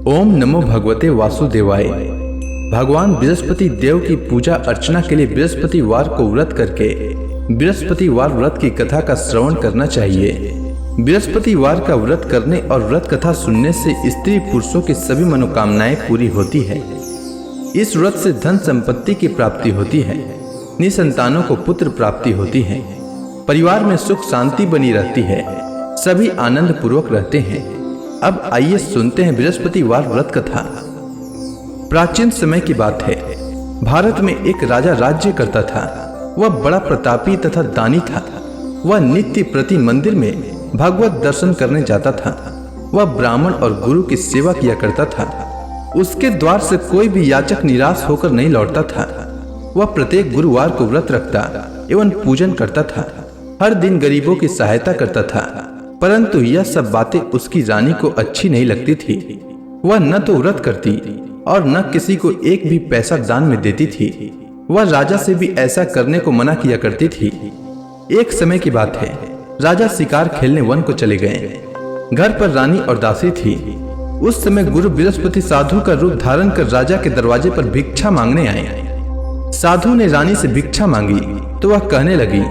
ओम नमो भगवते वासुदेवाय। भगवान बृहस्पति देव की पूजा अर्चना के लिए बृहस्पतिवार को व्रत करके बृहस्पतिवार व्रत की कथा का श्रवण करना चाहिए। बृहस्पतिवार का व्रत करने और व्रत कथा सुनने से स्त्री पुरुषों की सभी मनोकामनाएं पूरी होती है। इस व्रत से धन संपत्ति की प्राप्ति होती है, निसंतानों को पुत्र प्राप्ति होती है, परिवार में सुख शांति बनी रहती है, सभी आनंद पूर्वक रहते हैं। अब आइए सुनते हैं बृहस्पतिवार व्रत कथा। प्राचीन समय की बात है। भारत में एक राजा राज्य करता था। वह बड़ा प्रतापी तथा दानी था। वह नित्य प्रति मंदिर में भगवत दर्शन करने जाता था। वह ब्राह्मण और गुरु की सेवा किया करता था। उसके द्वार से कोई भी याचक निराश होकर नहीं लौटता था। वह प्रत्येक गुरुवार को व्रत रखता एवं पूजन करता था। हर दिन गरीबों की सहायता करता था। परंतु यह सब बातें उसकी रानी को अच्छी नहीं लगती थी। वह न तो व्रत करती और न किसी को एक भी पैसा दान में देती थी। वह राजा से भी ऐसा करने को मना किया करती थी। एक समय की बात है। राजा शिकार खेलने वन को चले गए। घर पर रानी और दासी थी। उस समय गुरु बृहस्पति साधु का रूप धारण कर राजा के दरवाजे पर भिक्षा मांगने आए। साधु ने रानी से भिक्षा मांगी तो वह कहने लगी,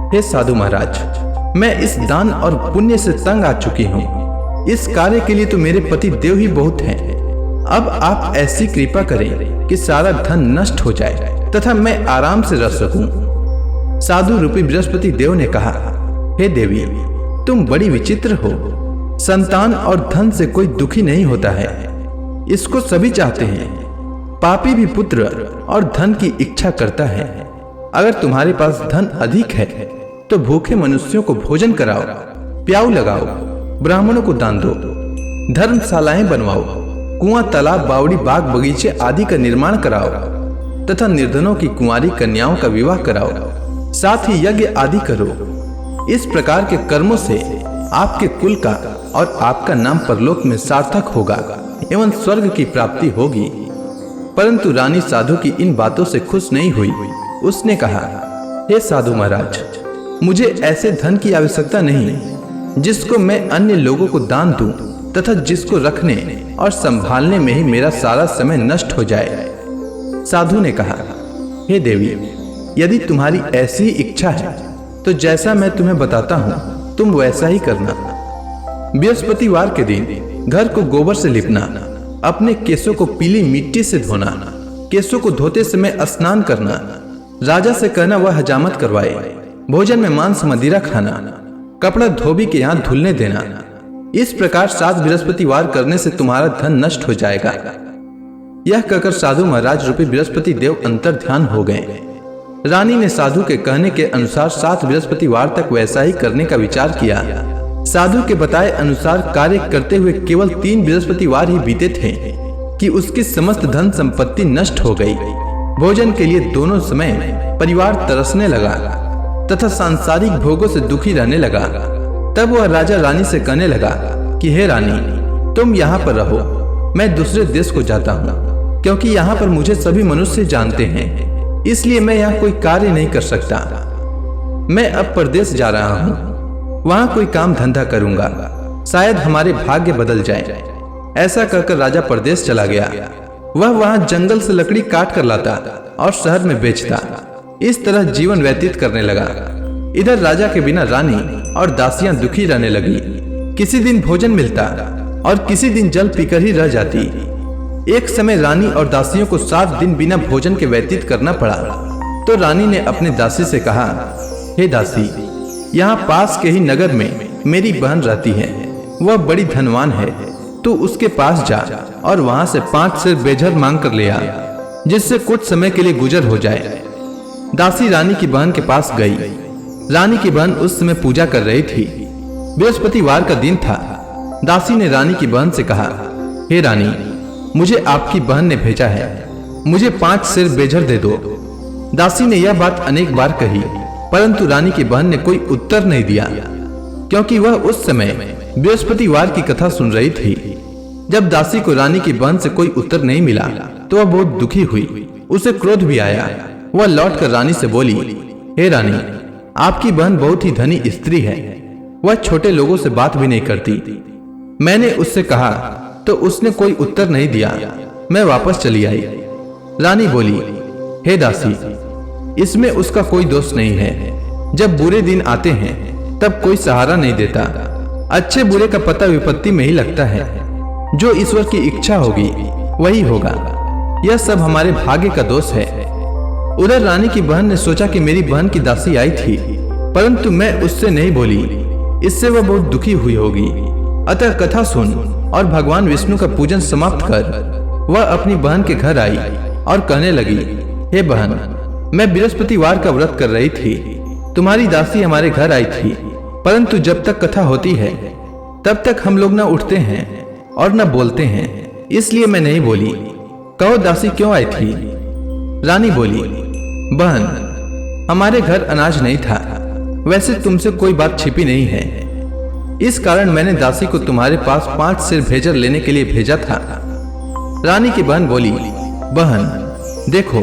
हे साधु महाराज, मैं इस दान और पुण्य से तंग आ चुकी हूँ। इस कार्य के लिए तो मेरे पति देव ही बहुत हैं। अब आप ऐसी कृपा करें कि सारा धन नष्ट हो जाए तथा मैं आराम से रह सकूं। साधु रूपी बृहस्पति देव ने कहा, हे देवी, तुम बड़ी विचित्र हो। संतान और धन से कोई दुखी नहीं होता है, इसको सभी चाहते हैं। पापी भी पुत्र और धन की इच्छा करता है। अगर तुम्हारे पास धन अधिक है तो भूखे मनुष्यों को भोजन कराओ, प्याऊ लगाओ, ब्राह्मणों को दान दो, धर्मशालाएं बनवाओ, कुआं, तालाब, बावड़ी, बाग, बगीचे आदि का निर्माण कराओ तथा निर्धनों की कुंवारी कन्याओं का विवाह कराओ, साथ ही यज्ञ आदि करो। इस प्रकार के कर्मों से आपके कुल का और आपका नाम परलोक में सार्थक होगा एवं स्वर्ग की प्राप्ति होगी। परंतु रानी साधु की इन बातों से खुश नहीं हुई। उसने कहा, हे साधु महाराज, मुझे ऐसे धन की आवश्यकता नहीं जिसको मैं अन्य लोगों को दान दूं तथा जिसको रखने और संभालने में ही मेरा सारा समय नष्ट हो जाए। साधु ने कहा, हे देवी, यदि तुम्हारी ऐसी इच्छा है तो जैसा मैं तुम्हें बताता हूँ तुम वैसा ही करना। बृहस्पतिवार के दिन घर को गोबर से लिपना, अपने केसों को पीली मिट्टी से धोना, केसों को धोते समय स्नान करना, राजा से कहना वह हजामत करवाए, भोजन में मांस मदिरा खाना, कपड़ा धोबी के यहाँ धुलने देना। इस प्रकार 7 बृहस्पतिवार करने से तुम्हारा धन नष्ट हो जाएगा। यह कहकर साधु महाराज रूपी बृहस्पति देव अंतर ध्यान हो गए। रानी ने साधु के कहने के अनुसार 7 बृहस्पतिवार तक वैसा ही करने का विचार किया। साधु के बताए अनुसार कार्य करते हुए केवल 3 बृहस्पतिवार ही बीते थे कि उसकी समस्त धन संपत्ति नष्ट हो गई। भोजन के लिए दोनों समय परिवार तरसने लगा तथा सांसारिक भोगों से दुखी रहने लगा। तब वह राजा रानी से कहने लगा कि हे रानी, तुम यहाँ पर रहो, मैं दूसरे देश को जाता हूँ, क्योंकि यहाँ पर मुझे सभी मनुष्य जानते हैं, इसलिए मैं यहाँ कोई कार्य नहीं कर सकता। मैं अब परदेश जा रहा हूँ, वहाँ कोई काम धंधा करूंगा, शायद हमारे भाग्य बदल जाए। ऐसा कहकर राजा परदेश चला गया। वह वहाँ जंगल से लकड़ी काट कर लाता और शहर में बेचता। इस तरह जीवन व्यतीत करने लगा। इधर राजा के बिना रानी और दासियां दुखी रहने लगी। किसी दिन भोजन मिलता और किसी दिन जल पीकर ही रह जाती। एक समय रानी और दासियों को 7 दिन बिना भोजन के व्यतीत करना पड़ा। तो रानी ने अपने दासी से कहा, हे दासी, यहाँ पास के ही नगर में मेरी बहन रहती है, वह बड़ी धनवान है, तू उसके पास जा और वहां से 5 सेर बेझर मांग कर ले आ, जिससे कुछ समय के लिए गुजर हो जाए। दासी रानी की बहन के पास गई। रानी की बहन उस समय पूजा कर रही थी। बृहस्पतिवार का दिन था। दासी ने रानी की बहन से कहा, हे रानी, मुझे आपकी बहन ने भेजा है, मुझे 5 सेर बेझर दे दो। दासी ने यह बात अनेक बार कही, परंतु रानी की बहन ने कोई उत्तर नहीं दिया, क्योंकि वह उस समय बृहस्पतिवार की कथा सुन रही थी। जब दासी को रानी की बहन से कोई उत्तर नहीं मिला तो वह बहुत दुखी हुई। उसे क्रोध भी आया। वह लौटकर रानी से बोली, हे रानी, आपकी बहन बहुत ही धनी स्त्री है, वह छोटे लोगों से बात भी नहीं करती। मैंने उससे कहा तो उसने कोई उत्तर नहीं दिया। मैं वापस चली आई। रानी बोली, हे दासी, इसमें उसका कोई दोष नहीं है। जब बुरे दिन आते हैं तब कोई सहारा नहीं देता। अच्छे बुरे का पता विपत्ति में ही लगता है। जो ईश्वर की इच्छा होगी वही होगा। यह सब हमारे भाग्य का दोष है। उधर रानी की बहन ने सोचा कि मेरी बहन की दासी आई थी, परंतु मैं उससे नहीं बोली। इससे वह बहुत दुखी हुई होगी। अतः कथा सुन और भगवान विष्णु का पूजन समाप्त कर वह अपनी बहन के घर आई और कहने लगी, हे बहन, मैं बृहस्पतिवार का व्रत कर रही थी। तुम्हारी दासी हमारे घर आई थी, परंतु जब तक कथा होती है तब तक हम लोग न उठते हैं और न बोलते हैं, इसलिए मैं नहीं बोली। कहो दासी क्यों आई थी? रानी बोली, बहन, हमारे घर अनाज नहीं था। वैसे तुमसे कोई बात छिपी नहीं है। इस कारण मैंने दासी को तुम्हारे पास 5 सेर भेजर लेने के लिए भेजा था। रानी की बहन बोली, बहन देखो,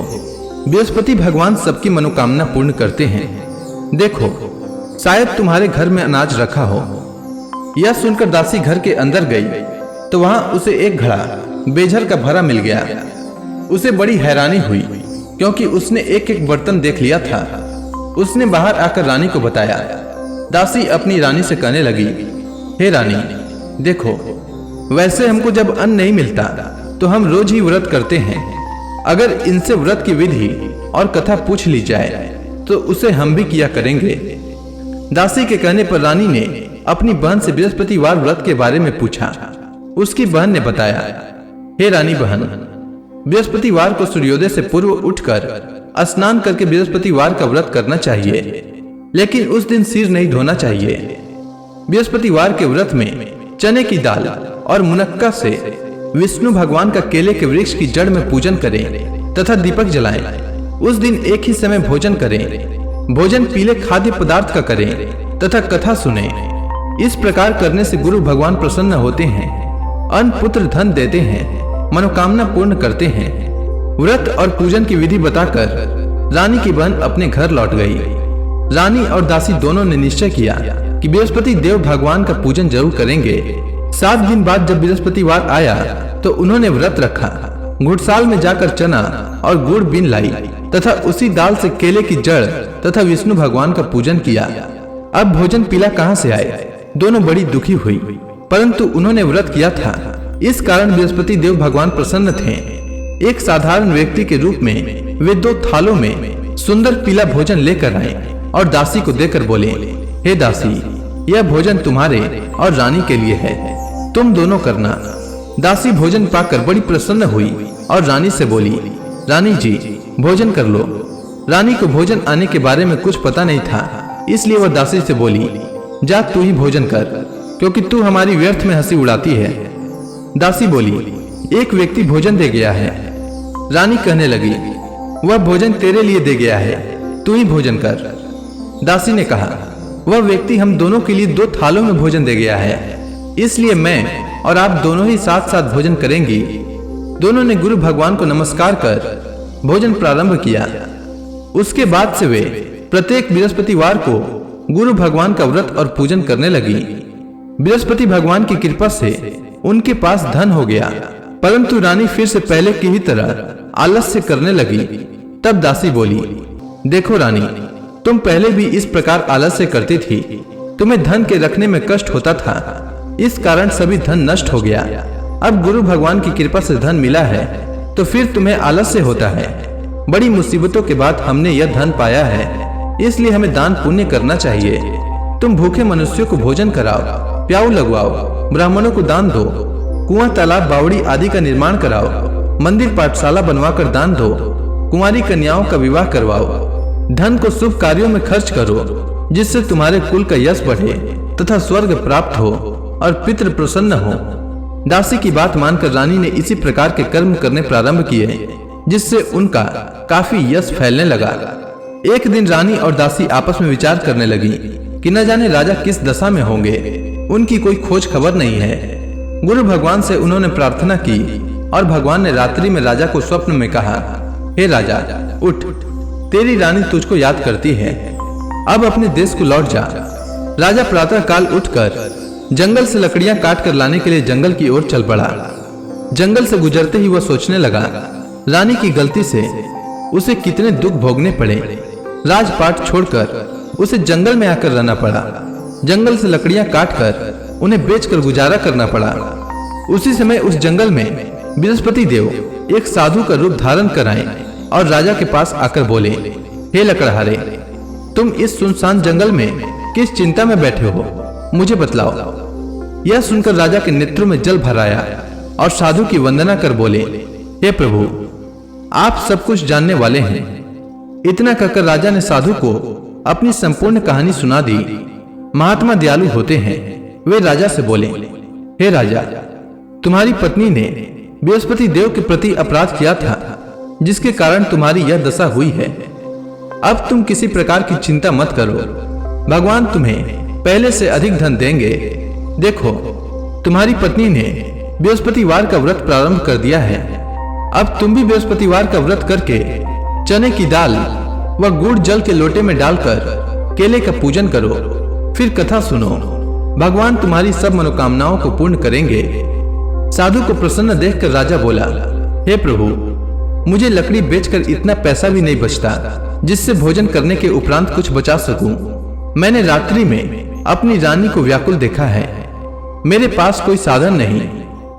बृहस्पति भगवान सबकी मनोकामना पूर्ण करते हैं। देखो, शायद तुम्हारे घर में अनाज रखा हो। यह सुनकर दासी घर के अंदर गई तो वहां उसे एक घड़ा बेझर का भरा मिल गया। उसे बड़ी हैरानी हुई क्योंकि उसने एक एक बर्तन देख लिया था। उसने बाहर आकर रानी को बताया। दासी अपनी रानी से कहने लगी, हे रानी, देखो, वैसे हमको जब अन्न नहीं मिलता तो हम रोज ही व्रत करते हैं। अगर इनसे व्रत की विधि और कथा पूछ ली जाए तो उसे हम भी किया करेंगे। दासी के कहने पर रानी ने अपनी बहन से बृहस्पतिवार व्रत के बारे में पूछा। उसकी बहन ने बताया, हे रानी बहन, बृहस्पतिवार को सूर्योदय से पूर्व उठकर स्नान करके बृहस्पतिवार का व्रत करना चाहिए, लेकिन उस दिन सिर नहीं धोना चाहिए। बृहस्पतिवार के व्रत में चने की दाल और मुनक्का से विष्णु भगवान का केले के वृक्ष की जड़ में पूजन करें तथा दीपक जलाएं। उस दिन एक ही समय भोजन करें। भोजन पीले खाद्य पदार्थ का करें तथा कथा सुने। इस प्रकार करने से गुरु भगवान प्रसन्न होते हैं, अन्न पुत्र धन देते हैं, मनोकामना पूर्ण करते हैं। व्रत और पूजन की विधि बताकर रानी की बहन अपने घर लौट गई। रानी और दासी दोनों ने निश्चय किया कि बृहस्पति देव भगवान का पूजन जरूर करेंगे। 7 दिन बाद जब बृहस्पतिवार आया तो उन्होंने व्रत रखा। घुड़साल में जाकर चना और गुड़ बीन लाई तथा उसी दाल से केले की जड़ तथा विष्णु भगवान का पूजन किया। अब भोजन पीला कहाँ से आए? दोनों बड़ी दुखी हुई, परंतु उन्होंने व्रत किया था, इस कारण बृहस्पति देव भगवान प्रसन्न थे। एक साधारण व्यक्ति के रूप में वे 2 थालों में सुंदर पीला भोजन लेकर आए और दासी को देकर बोले, हे दासी, यह भोजन तुम्हारे और रानी के लिए है, तुम दोनों करना। दासी भोजन पाकर बड़ी प्रसन्न हुई और रानी से बोली, रानी जी, भोजन कर लो। रानी को भोजन आने के बारे में कुछ पता नहीं था, इसलिए वह दासी से बोली, जा तू ही भोजन कर, क्योंकि तू हमारी व्यर्थ में हंसी उड़ाती है। दासी बोली, एक व्यक्ति भोजन दे गया है। रानी कहने लगी, वह भोजन तेरे लिए दे गया है, तू ही भोजन कर। दासी ने कहा, वह व्यक्ति हम दोनों के लिए 2 थालों में भोजन दे गया है, इसलिए मैं और आप दोनों ही साथ साथ भोजन करेंगी। दोनों ने गुरु भगवान को नमस्कार कर भोजन प्रारंभ किया। उसके बाद से वे प्रत्येक बृहस्पतिवार को गुरु भगवान का व्रत और पूजन करने लगी। बृहस्पति भगवान की कृपा से उनके पास धन हो गया, परंतु रानी फिर से पहले की ही तरह आलस्य करने लगी। तब दासी बोली, देखो रानी, तुम पहले भी इस प्रकार आलस्य करती थी। तुम्हें धन के रखने में कष्ट होता था, इस कारण सभी धन नष्ट हो गया। अब गुरु भगवान की कृपा से धन मिला है तो फिर तुम्हें आलस्य होता है। बड़ी मुसीबतों के बाद हमने यह धन पाया है, इसलिए हमें दान पुण्य करना चाहिए। तुम भूखे मनुष्यों को भोजन कराओ, प्याऊ लगवाओ, ब्राह्मणों को दान दो, कुआं तालाब बावड़ी आदि का निर्माण कराओ, मंदिर पाठशाला बनवाकर दान दो, कुंवारी कन्याओं का विवाह करवाओ। धन को शुभ कार्यों में खर्च करो, जिससे तुम्हारे कुल का यश बढ़े तथा स्वर्ग प्राप्त हो और पितृ प्रसन्न हो। दासी की बात मानकर रानी ने इसी प्रकार के कर्म करने प्रारंभ किए, जिससे उनका काफी यश फैलने लगा। एक दिन रानी और दासी आपस में विचार करने लगी कि न जाने राजा किस दशा में होंगे, उनकी कोई खोज खबर नहीं है। गुरु भगवान से उन्होंने प्रार्थना की और भगवान ने रात्रि में राजा को स्वप्न में कहा, हे राजा, उठ, तेरी रानी तुझको याद करती है, अब अपने देश को लौट जा। राजा प्रातः काल उठकर जंगल से लकड़ियां काट कर लाने के लिए जंगल की ओर चल पड़ा। जंगल से गुजरते ही वह सोचने लगा, रानी की गलती से उसे कितने दुख भोगने पड़े। राजपाट छोड़कर उसे जंगल में आकर रहना पड़ा। जंगल से लकड़ियां काटकर उन्हें बेचकर गुजारा करना पड़ा। उसी समय उस जंगल में बृहस्पति देव एक साधु का रूप धारण कर आए और राजा के पास आकर बोले, हे लकड़हारे, तुम इस सुनसान जंगल में किस चिंता में बैठे हो, मुझे बतलाओ। यह सुनकर राजा के नेत्रों में जल भर आया और साधु की वंदना कर बोले, हे प्रभु, आप सब कुछ जानने वाले हैं। इतना कहकर राजा ने साधु को अपनी संपूर्ण कहानी सुना दी। महात्मा दयालु होते हैं। वे राजा से बोले, हे राजा, तुम्हारी पत्नी ने बृहस्पति देव के प्रति अपराध किया था, जिसके कारण तुम्हारी यह दशा हुई है। अब तुम किसी प्रकार की चिंता मत करो, भगवान तुम्हें पहले से अधिक धन देंगे। देखो, तुम्हारी पत्नी ने बृहस्पतिवार का व्रत प्रारंभ कर दिया है। अब तुम भी बृहस्पतिवार का व्रत करके चने की दाल व गुड़ जल के लोटे में डालकर केले का पूजन करो, फिर कथा सुनो। भगवान तुम्हारी सब मनोकामनाओं को पूर्ण करेंगे। साधु को प्रसन्न देखकर राजा बोला, हे प्रभु, मुझे लकड़ी बेचकर इतना पैसा भी नहीं बचता जिससे भोजन करने के उपरांत कुछ बचा सकूं। मैंने रात्रि में अपनी रानी को व्याकुल देखा है। मेरे पास कोई साधन नहीं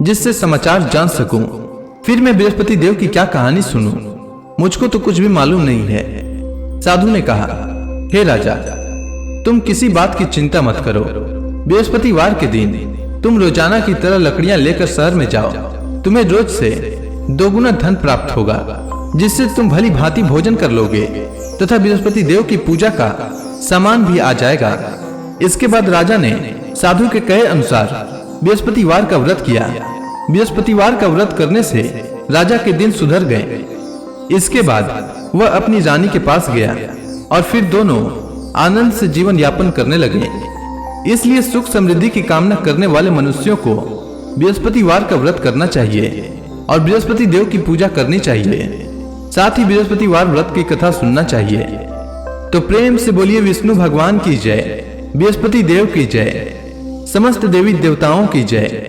जिससे समाचार जान सकूं। फिर मैं बृहस्पति देव की क्या कहानी सुनूं? मुझको तो कुछ भी मालूम नहीं है। साधु ने कहा, हे राजा, तुम किसी बात की चिंता मत करो। बृहस्पतिवार के दिन तुम रोजाना की तरह लकड़ियां लेकर शहर में जाओ। तुम्हें रोज से 2 गुना धन प्राप्त होगा, जिससे तुम भली भांति भोजन कर लोगे तथा बृहस्पति देव की पूजा का सामान भी आ जाएगा। इसके बाद राजा ने साधु के कहे अनुसार बृहस्पतिवार का व्रत किया। बृहस्पतिवार का व्रत करने से राजा के दिन सुधर गए। इसके बाद वह अपनी रानी के पास गया और फिर दोनों आनंद से जीवन यापन करने लगे। इसलिए सुख समृद्धि की कामना करने वाले मनुष्यों को बृहस्पतिवार का व्रत करना चाहिए और बृहस्पति देव की पूजा करनी चाहिए। साथ ही बृहस्पतिवार व्रत की कथा सुनना चाहिए। तो प्रेम से बोलिए विष्णु भगवान की जय, बृहस्पति देव की जय, समस्त देवी देवताओं की जय।